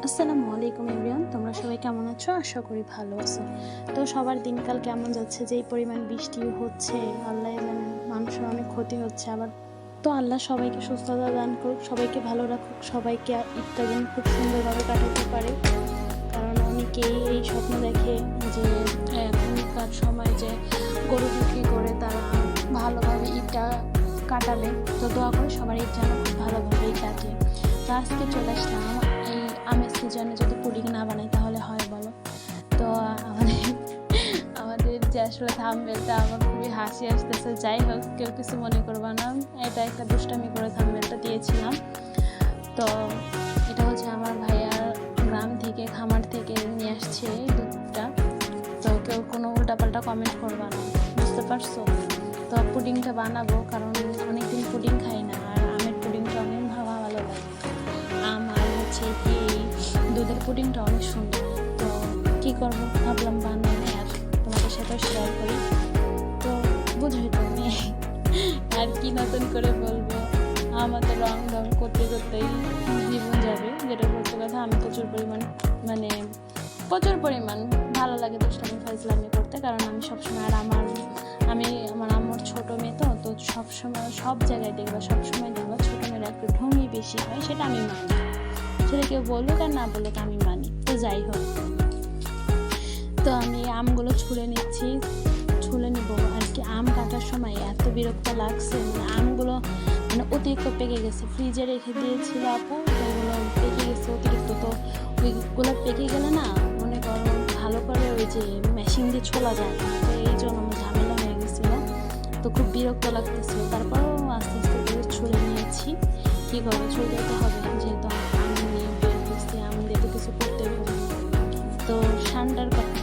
আসসালামু আলাইকুম এভরিওয়ান, তোমরা সবাই কেমন আছো? আশা করি ভালো আছো। তো সবার দিনকাল কেমন যাচ্ছে? যেই পরিমাণ বৃষ্টি হচ্ছে আল্লাহ জানে, মানুষের অনেক ক্ষতি হচ্ছে। আবার তো আল্লাহ সবাইকে সুস্থতা দান করুক, সবাইকে ভালো রাখুক, সবাইকে ঈদটা যেন খুব সুন্দরভাবে কাটাতে পারে। কারণ অনেকেই এই স্বপ্ন দেখে যে এখনকার সময় যে গরু বিক্রি করে তারা ভালোভাবে ঈদটা কাটাবে। তো দোয়া করি সবার ঈদ যেন খুব ভালোভাবেই কাটে। তো আজকে চলে আসলাম, এই আমের সিজনে যদি পুডিং না বানাই তাহলে হয় বলো? তো আমাদের যে আসলে থাম্বনেলটা আমার খুবই হাসি আসতেছে। যাই হোক, কেউ কিছু মনে করবা না, এটা একটা দুষ্টামি করে থাম্বনেলটা দিয়েছিলাম। তো এটা হচ্ছে আমার ভাইয়ার গ্রাম থেকে, খামার থেকে নিয়ে আসছে দুধটা। তো কেউ কোনো উল্টাপাল্টা কমেন্ট করবা না, বুঝতে পারছো? তো পুডিংটা বানাবো, কারণ অনেকদিন পুডিং খাই না, আর আমের পুডিংটা অনেক ভালো লাগে। আমার হচ্ছে কি দুধের পুডিংটা অনেক সুন্দর। তো কী করবো ভাবলাম বানাই আর তোমাদের সাথে শেয়ার করি। তো বুঝবি তুমি আর কি নতুন করে বলবো, আমাদের রং করতে করতেই জীবন যাবে। যেটা বলতে কথা, আমি প্রচুর পরিমাণ ভালো লাগে দুষ্টামি ফাজলামি করতে। কারণ আমি সবসময়, আর আমার আম্মুর ছোটো মেয়ে, তো সবসময় সব জায়গায় দেখবা, সবসময় দেখবা ছোটো মেয়ের একটু ঢঙি বেশি হয়। সেটা আমি মানি, সেটা কেউ বলুক আর না বলুক, আমি মানি। তো যাই হোক, তো আমি আমগুলো ছুলে নিব আর কি। আম কাটার সময় এত বিরক্ত লাগছে, আমগুলো অতিরিক্ত পেকে গেছে। ফ্রিজে রেখে দিয়েছিল আপু, ওইগুলো পেকে গেছে অতিরিক্ত। তো ওইগুলো পেকে গেলে না, মনে করো ভালো করে ওই যে মেশিন দিয়ে ছোলা যায় না। তো এই জন্য আমার ঝামেলা হয়ে গেছিলো, তো খুব বিরক্ত লাগতেছিল। তারপরও আস্তে আস্তে করে ছুলে নিয়েছি। কী করবো, ছুলে দিতে হবে, যেহেতু আম নিয়ে বের করছি, আম দিয়ে তো কিছু করতে হবে। তো ঠান্ডার কথা,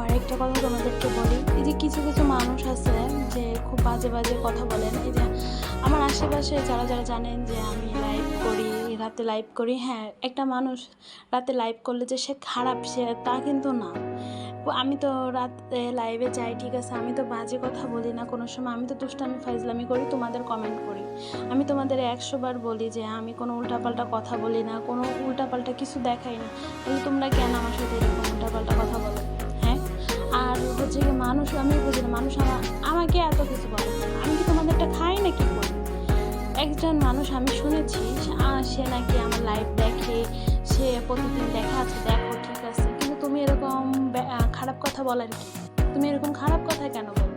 আরেকটা কথা তোমাদেরকে বলি, এই যে কিছু মানুষ আছে যে খুব বাজে কথা বলেন। এই যে আমার আশেপাশে যারা জানেন যে আমি রাতে লাইভ করি, হ্যাঁ, একটা মানুষ রাতে লাইভ করলে যে সে খারাপ, সে তা কিন্তু না। আমি তো রাতে লাইভে যাই, ঠিক আছে, আমি তো বাজে কথা বলি না কোনো সময়, আমি তো দুষ্টামি ফাজলামি করি, তোমাদের কমেন্ট করি। আমি তোমাদের 100 বার বলি যে আমি কোনো উল্টাপাল্টা কথা বলি না, কোনো উল্টাপাল্টা কিছু দেখাই না। তাহলে তোমরা কেন আমার সাথে এরকম উল্টাপাল্টা কথা বলো? হ্যাঁ, আর হচ্ছে কি, মানুষ, আমি বুঝি না, মানুষ আমাকে এত কিছু বলে, আমি কি তোমাদেরটা খাই না কি করি? একজন মানুষ আমি শুনেছি, সে নাকি আমার লাইভ দেখে, সে প্রতিদিন দেখা আছে, দেখো ঠিক আছে, কিন্তু তুমি এরকম খারাপ কথা বলার কি? তুমি এরকম খারাপ কথা কেন বলো?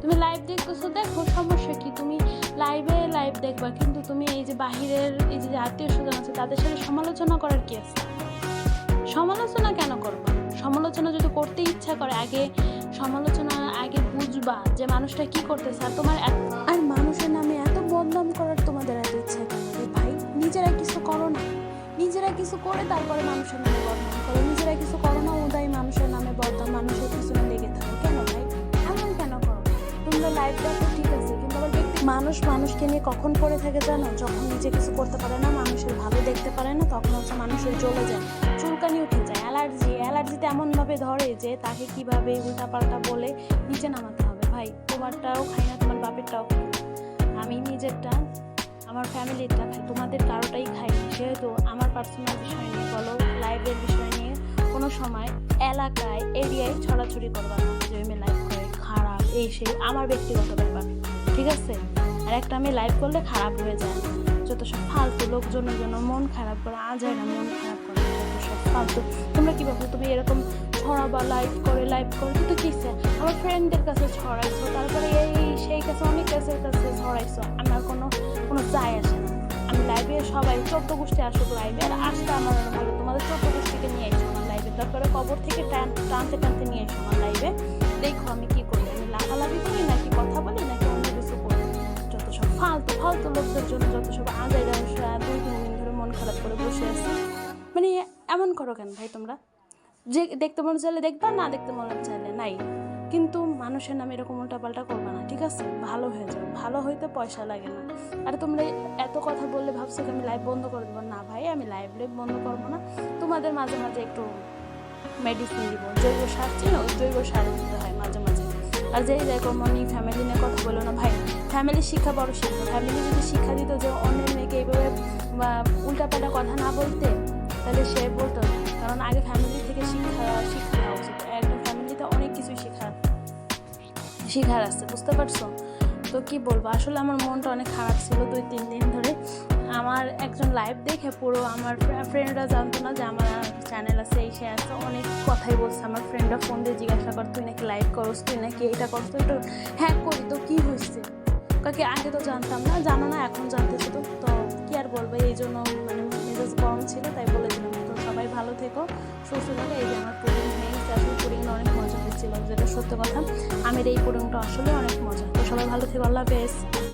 তুমি লাইভ দেখতেছো, দেখো, সমস্যা কি? তুমি লাইভ দেখবা, কিন্তু তুমি এই যে বাহিরের এই যে আত্মীয় স্বজন আছে তাদের সাথে সমালোচনা করার কি আছে? সমালোচনা কেন করবা? সমালোচনা যদি করতে ইচ্ছা করে, আগে বুঝবা যে মানুষটা কি করতেছে। আর মানুষের নামে এত বদনাম করার তোমাদের এত ইচ্ছা কেন ভাই? নিজেরা কিছু করো না, নিজেরা কিছু করে তারপরে মানুষের নামে বদনাম করো। নিজেরা কিছু করো না, উদয় মানুষের নামে বদনাম, মানুষের পিছনে লেগে থাকো কেন ভাই? এমন কেন করো? তোমরা লাইভ দেখো ঠিক আছে, কিন্তু আবার মানুষকে নিয়ে কখন পড়ে থাকে জানো? যখন নিজে কিছু করতে পারে না, মানুষের ভালো দেখতে পারে না, তখন হচ্ছে মানুষের জ্বলে যায়, চুলকানি উঠে যায়, অ্যালার্জিতে এমনভাবে ধরে যে তাকে কিভাবে উল্টাপাল্টা বলে নিচে নামাতে হবে। ভাই, তোমারটাও খাই না, তোমার বাপেরটাও খাই না, আমি নিজেরটা, আমার ফ্যামিলিটা খাই, তোমাদের কারোটাই খাই না। সেহেতু আমার পার্সোনাল বিষয় নিয়ে বলো, লাইভের বিষয় নিয়ে কোনো সময় এরিয়ায় ছড়াছড়ি করবা না যে আমি লাইভ করে খারাপ, এই সেই, আমার ব্যক্তিগত ব্যাপার, ঠিক আছে? আর একটা আমি লাইভ করলে খারাপ হয়ে যায়, যত সব ফালতু লোকজনের জন্য মন খারাপ করে, মন খারাপ করে, যত সব ফালতু। তোমরা কী ভাবছো তুমি এরকম ছড়াবা লাইভ করে কিন্তু কিসে আমার ফ্রেন্ডদের কাছে ছড়াইছো, তারপরে সেই কাছে অনেক কাছের কাছে ছড়াইছো, আমার কোনো যায় আসে না। আমি লাইভে সবাই 14 গোষ্ঠী আসুক লাইভে, আর আসতে আমার ভালো, তোমাদের 14 গোষ্ঠীকে নিয়ে এসো আমার লাইভে, তারপরে কবর থেকে টানতে নিয়ে এসো আমার লাইভে। দেখো আমি কি করি, আমি লাফালাফি করি নাকি কথা বলি নাকি অন্য কিছু করি। যত সব ফালতু লোকদের জন্য যত সব আগে 2-3 দিন ধরে মন খারাপ করে বসে আছি। এমন করো কেন ভাই? তোমরা যে দেখতে মনে চাইলে দেখবা, না দেখতে মনে চাইলে নাই, কিন্তু মানুষের নামে এরকম উল্টাপাল্টা করবা না, ঠিক আছে? ভালো হয়ে যাও, ভালো হইতে পয়সা লাগে না। আর তোমরা এত কথা বললে ভাবছো কি আমি লাইভ বন্ধ করে দেবো? না ভাই, আমি লাইভ বন্ধ করবো না। তোমাদের মাঝে একটু মেডিসিন দিব, জৈব সার ছিল, জৈব সার দিতে হয় মাঝে। আর যেই দেখো মনি ফ্যামিলি নিয়ে কথা বলো না ভাই, ফ্যামিলির শিক্ষা বড় শিক্ষা। ফ্যামিলি যদি শিক্ষা দিত যে অন্যের মেয়েকে এইভাবে উল্টাপাল্টা কথা না বলতে, তাহলে সে বলতো না, কারণ আগে ফ্যামিলি থেকে শিক্ষা নেওয়া উচিত। একটা ফ্যামিলিতে অনেক কিছুই শিখার আছে, বুঝতে পারছো? তো কি বলবো, আসলে আমার মনটা অনেক খারাপ ছিল 2-3 দিন ধরে। আমার একজন লাইভ দেখে পুরো আমার ফ্রেন্ডরা জানতো না যে আমার চ্যানেল আছে, এই সে আছে, অনেক কথাই বলছে। আমার ফ্রেন্ডরা ফোন দিয়ে জিজ্ঞাসা কর, তুই নাকি লাইভ করস, তুই নাকি এটা করস, তুই তো হ্যাঁ করি, তো কী হয়েছে? কাকে আগে তো জানতাম না, জানো না, এখন জানতেছো। তো কি আর বলবো, এই জন্য মানে মেজাজ গরম ছিল, তাই বলে দিলাম। তো সবাই ভালো থেকো, সুস্থ থাকো। এই যে আমার পুডিং হয়ে গেছে, আসলে পুডিংটা অনেক মজা হয়েছিল, যেটা সত্য কথা। আমের এই পুডিংটা আসলে অনেক মজা। তো সবাই ভালো থেকো, আল্লাহ হাফেজ।